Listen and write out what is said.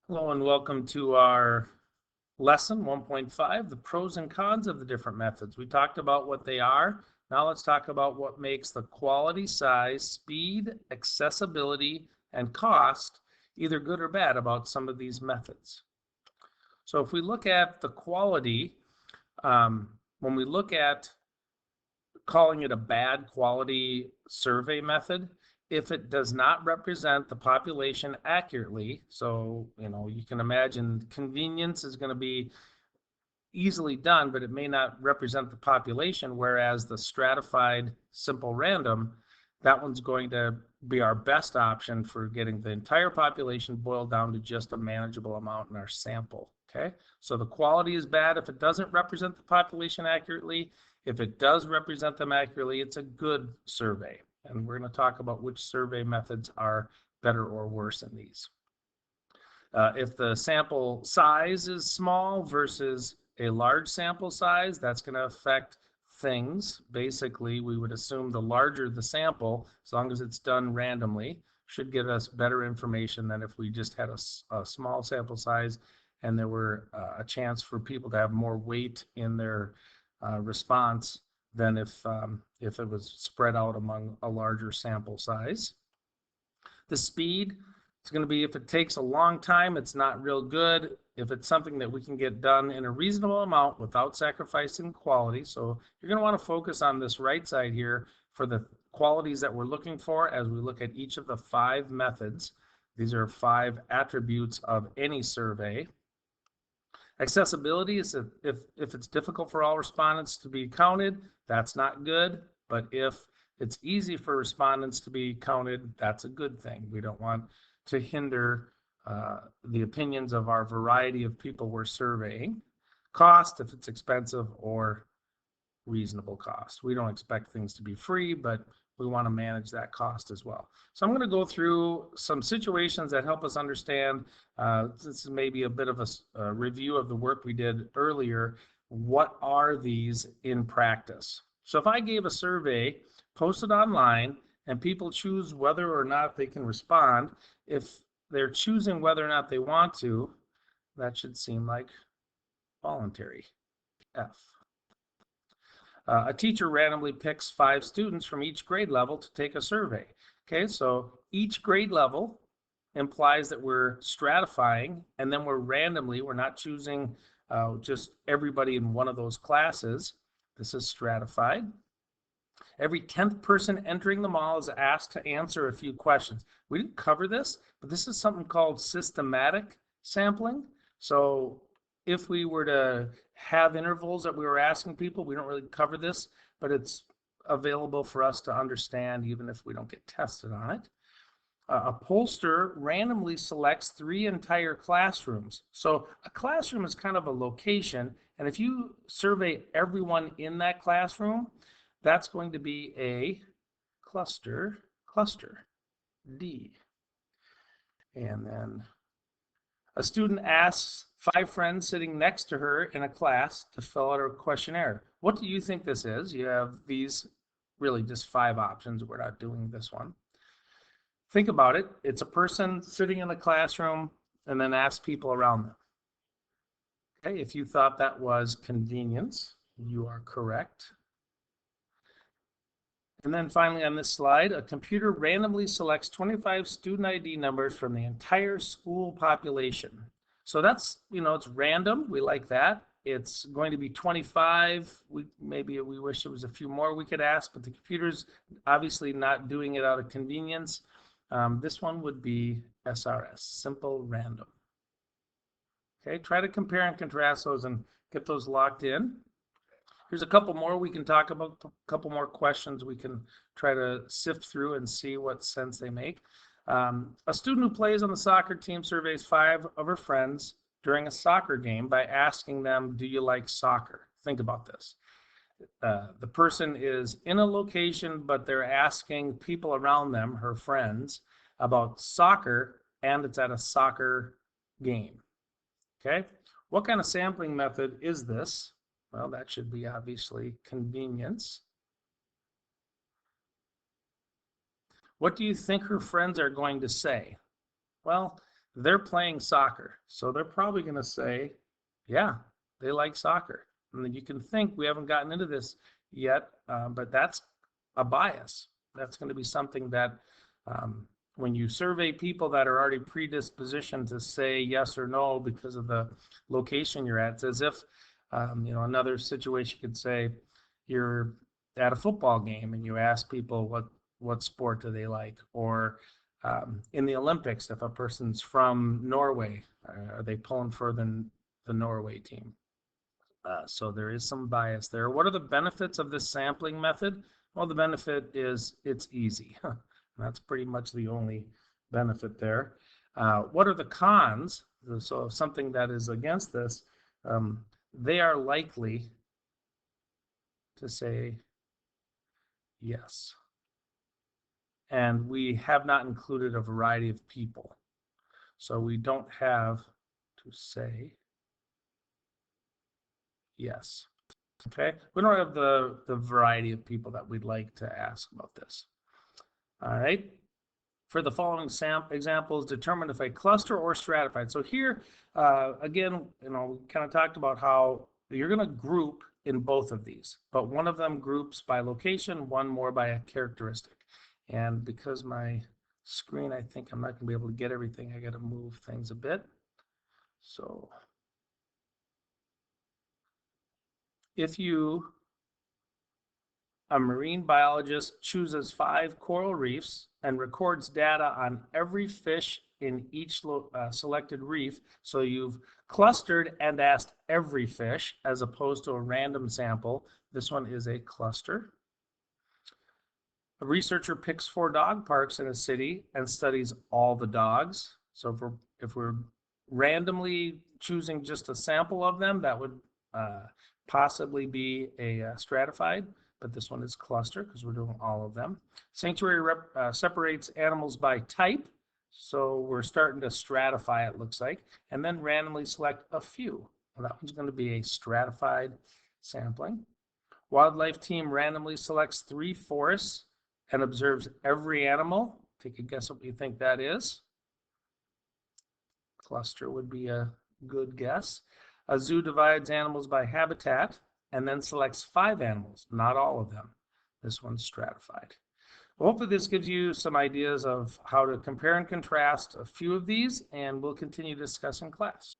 Hello and welcome to our lesson 1.5, the pros and cons of the different methods. We talked about what they are. Now let's talk about what makes the quality, size, speed, accessibility, and cost either good or bad about some of these methods. So if we look at the quality, when we look at calling it a bad quality survey method, if it does not represent the population accurately. So, you can imagine convenience is going to be easily done, but it may not represent the population, whereas the stratified simple random, that one's going to be our best option for getting the entire population boiled down to just a manageable amount in our sample. Okay, so the quality is bad if it doesn't represent the population accurately. If it does represent them accurately, it's a good survey. And we're going to talk about which survey methods are better or worse in these. If the sample size is small versus a large sample size, that's going to affect things. Basically, we would assume the larger the sample, as long as it's done randomly, should give us better information than if we just had a small sample size and there were a chance for people to have more weight in their response than if it was spread out among a larger sample size. The speed, it's going to be if it takes a long time, it's not real good. If it's something that we can get done in a reasonable amount without sacrificing quality. So you're going to want to focus on this right side here for the qualities that we're looking for as we look at each of the 5 methods. These are 5 attributes of any survey. Accessibility is if it's difficult for all respondents to be counted, that's not good. But if it's easy for respondents to be counted, that's a good thing. We don't want to hinder the opinions of our variety of people we're surveying. Cost, if it's expensive or reasonable cost. We don't expect things to be free, but we want to manage that cost as well. So I'm going to go through some situations that help us understand, this is maybe a bit of a review of the work we did earlier. What are these in practice? So if I gave a survey posted online and people choose whether or not they can respond, if they're choosing whether or not they want to, that should seem like voluntary. F. A teacher randomly picks 5 students from each grade level to take a survey. Okay, so each grade level implies that we're stratifying, and then we're not choosing just everybody in one of those classes. This is stratified. Every 10th person entering the mall is asked to answer a few questions. We didn't cover this, but this is something called systematic sampling. So if we were to have intervals that we were asking people, we don't really cover this, but it's available for us to understand even if we don't get tested on it. A pollster randomly selects 3 entire classrooms. So a classroom is kind of a location, and if you survey everyone in that classroom, that's going to be a cluster, D. And then a student asks 5 friends sitting next to her in a class to fill out a questionnaire. What do you think this is? You have these really just 5 options. We're not doing this one. Think about it. It's a person sitting in the classroom and then asks people around them. Okay, if you thought that was convenience, you are correct. And then finally on this slide, a computer randomly selects 25 student ID numbers from the entire school population. So that's, it's random. We like that. It's going to be 25. Maybe we wish there was a few more we could ask, but the computer's obviously not doing it out of convenience. This one would be SRS, simple random. Okay, try to compare and contrast those and get those locked in. Here's a couple more we can talk about, a couple more questions we can try to sift through and see what sense they make. A student who plays on the soccer team surveys 5 of her friends during a soccer game by asking them, do you like soccer? Think about this. The person is in a location, but they're asking people around them, her friends, about soccer, and it's at a soccer game. Okay, what kind of sampling method is this? Well, that should be obviously convenience. What do you think her friends are going to say? Well, they're playing soccer. So they're probably going to say, yeah, they like soccer. And then you can think we haven't gotten into this yet, but that's a bias. That's going to be something that when you survey people that are already predispositioned to say yes or no because of the location you're at, it's as if, another situation could say you're at a football game and you ask people what sport do they like, or in the Olympics, if a person's from Norway, are they pulling for the Norway team? So there is some bias there. What are the benefits of this sampling method? Well, the benefit is it's easy. That's pretty much the only benefit there. What are the cons? So something that is against this, they are likely to say yes. And we have not included a variety of people. So we don't have to say yes. Okay, we don't have the variety of people that we'd like to ask about this. All right. For the following examples, determine if a cluster or stratified. So here, again, we kind of talked about how you're going to group in both of these, but one of them groups by location, one more by a characteristic. And because my screen, I think I'm not going to be able to get everything, I got to move things a bit. So if a marine biologist chooses 5 coral reefs and records data on every fish in each selected reef. So you've clustered and asked every fish as opposed to a random sample. This one is a cluster. A researcher picks 4 dog parks in a city and studies all the dogs. So if we're randomly choosing just a sample of them, that would possibly be a stratified, but this one is cluster because we're doing all of them. Sanctuary separates animals by type, so we're starting to stratify, it looks like, and then randomly select a few. And that one's going to be a stratified sampling. Wildlife team randomly selects 3 forests and observes every animal. Take a guess what you think that is. Cluster would be a good guess. A zoo divides animals by habitat and then selects 5 animals, not all of them. This one's stratified. Well, hopefully this gives you some ideas of how to compare and contrast a few of these, and we'll continue to discuss in class.